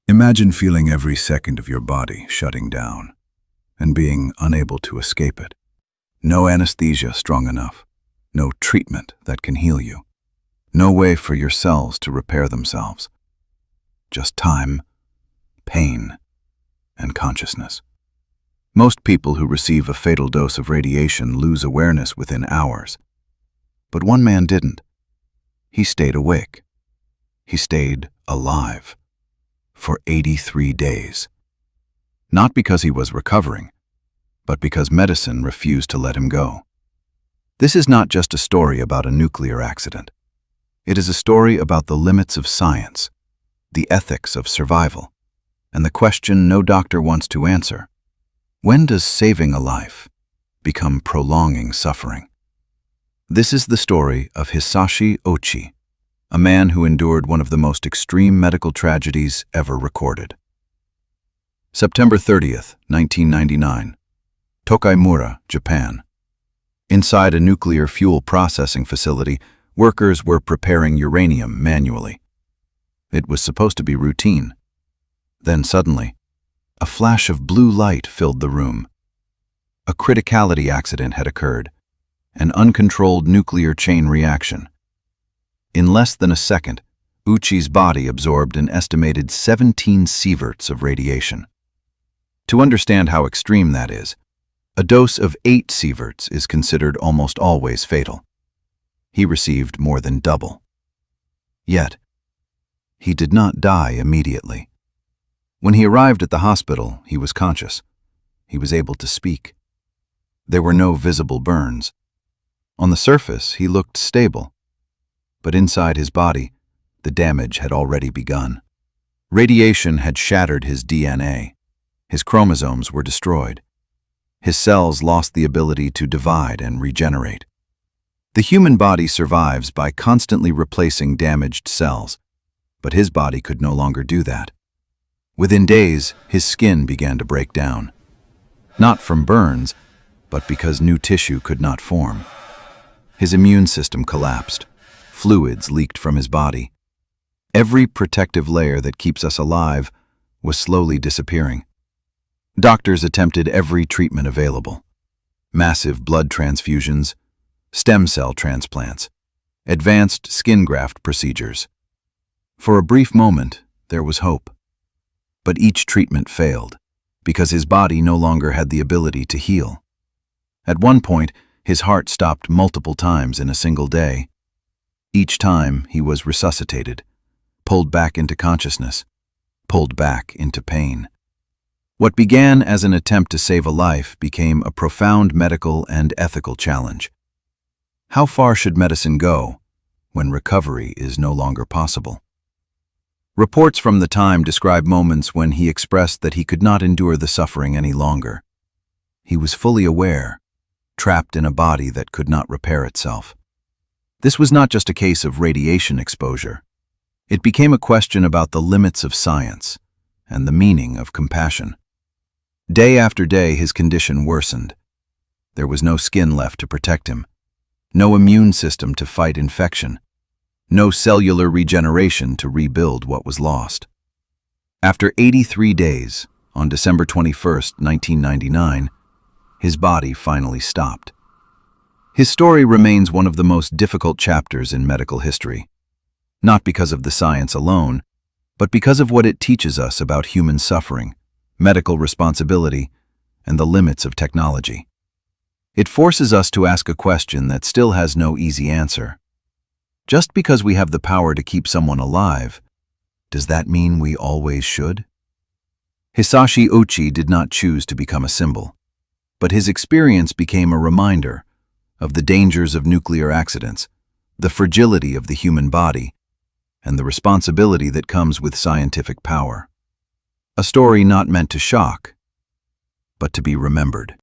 Imagine feeling every second of your body shutting down and being unable to escape it. No anesthesia strong enough, no treatment that can heal you, no way for your cells to repair themselves. Just time, pain, and consciousness. Most people who receive a fatal dose of radiation lose awareness within hours. But one man didn't. He stayed awake. He stayed alive for 83 days. Not because he was recovering, but because medicine refused to let him go. This is not just a story about a nuclear accident. It is a story about the limits of science, the ethics of survival, and the question no doctor wants to answer. When does saving a life become prolonging suffering? This is the story of Hisashi Ouchi, a man who endured one of the most extreme medical tragedies ever recorded. September 30th, 1999. Tokaimura, Japan. Inside a nuclear fuel processing facility, workers were preparing uranium manually. It was supposed to be routine. Then suddenly, a flash of blue light filled the room. A criticality accident had occurred, an uncontrolled nuclear chain reaction. In less than a second, Ouchi's body absorbed an estimated 17 sieverts of radiation. To understand how extreme that is, a dose of 8 sieverts is considered almost always fatal. He received more than double. Yet, he did not die immediately. When he arrived at the hospital, he was conscious. He was able to speak. There were no visible burns. On the surface, he looked stable. But inside his body, the damage had already begun. Radiation had shattered his DNA. His chromosomes were destroyed. His cells lost the ability to divide and regenerate. The human body survives by constantly replacing damaged cells, but his body could no longer do that. Within days, his skin began to break down. Not from burns, but because new tissue could not form. His immune system collapsed. Fluids leaked from his body. Every protective layer that keeps us alive was slowly disappearing. Doctors attempted every treatment available. Massive blood transfusions, stem cell transplants, advanced skin graft procedures. For a brief moment, there was hope. But each treatment failed, because his body no longer had the ability to heal. At one point, his heart stopped multiple times in a single day. Each time, he was resuscitated, pulled back into consciousness, pulled back into pain. What began as an attempt to save a life became a profound medical and ethical challenge. How far should medicine go when recovery is no longer possible? Reports from the time describe moments when he expressed that he could not endure the suffering any longer. He was fully aware, trapped in a body that could not repair itself. This was not just a case of radiation exposure. It became a question about the limits of science and the meaning of compassion. Day after day, his condition worsened. There was no skin left to protect him, no immune system to fight infection, no cellular regeneration to rebuild what was lost. After 83 days, on December 21st, 1999, his body finally stopped. His story remains one of the most difficult chapters in medical history, not because of the science alone, but because of what it teaches us about human suffering, medical responsibility, and the limits of technology. It forces us to ask a question that still has no easy answer. Just because we have the power to keep someone alive, does that mean we always should? Hisashi Ouchi did not choose to become a symbol, but his experience became a reminder of the dangers of nuclear accidents, the fragility of the human body, and the responsibility that comes with scientific power. A story not meant to shock, but to be remembered.